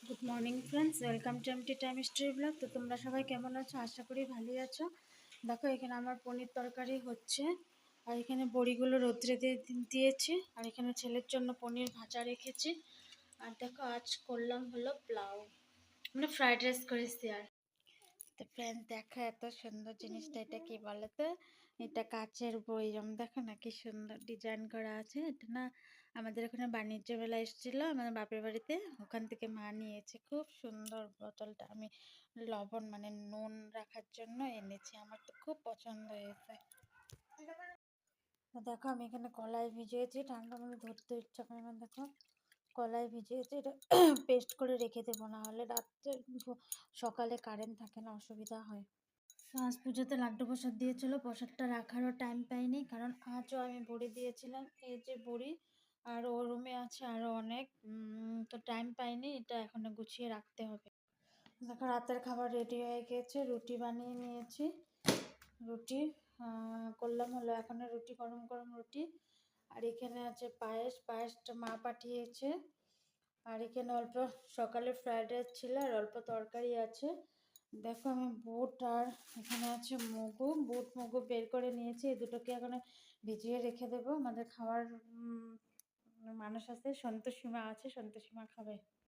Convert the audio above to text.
Good morning friends, welcome to empty time story blog. তো তোমরা সবাই কেমন আছো? আশা করি ভালোই আছো। দেখো এখানে আমার পনির তরকারি হচ্ছে, আর এখানে বড়িগুলো রোদ্রে দিয়েছি, আর এখানে ছেলের জন্য পনির ভাজা রেখেছি। আর দেখো আজ করলাম হলো পোলাও, মানে ফ্রাইড রাইস করেছি। আর তো ফ্রেন্ড দেখো এত সুন্দর জিনিসটা, এটা কি বলো তো? এটা কাচের বয়ম, দেখো না কি সুন্দর ডিজাইন করা আছে। এটা না আমাদের ওখানে বাণিজ্য মেলা এসেছিল আমাদের বাপের বাড়িতে, ওখান থেকে মা নিয়েছে। খুব সুন্দর বোতলটা, আমি লবণ মানে নুন রাখার জন্য এনেছি, আমার তো খুব পছন্দ হয়েছে। তো দেখো আমি এখানে কলাই ভিজিয়েছি, ঠান্ডা মানে ধরতে ইচ্ছা করে না। দেখো কলাই ভিজিয়েছি, এটা পেস্ট করে রেখে দেবো, না হলে রাত্রে সকালে কারেন্ট থাকে না, অসুবিধা হয়। আজ পুজোতে লাড্ডু প্রসাদ দিয়েছিল, প্রসাদটা রাখারও টাইম পাইনি, কারণ আজও আমি বড়ি দিয়েছিলাম, এই যে বড়ি। আর ও রুমে আছে আরও অনেক, তো টাইম পাইনি, এটা এখন গুছিয়ে রাখতে হবে। দেখো রাতের খাবার রেডি হয়ে গিয়েছে, রুটি বানিয়ে নিয়েছি। রুটি করলাম হলো, এখন রুটি গরম গরম রুটি। আর এখানে আছে পায়েস, পায়েসটা মা পাঠিয়েছে। আর এখানে অল্প সকালে ফ্রাইড রাইস ছিল, আর অল্প তরকারি আছে। দেখো আমি বুট আর এখানে আছে মুগু, বুট মুগু বের করে নিয়েছি, এই দুটোকে এখন ভিজিয়ে রেখে দেবো। আমাদের খাওয়ার মানুষ আছে, সন্তোষীমা আছে, সন্তোষীমা খাবে।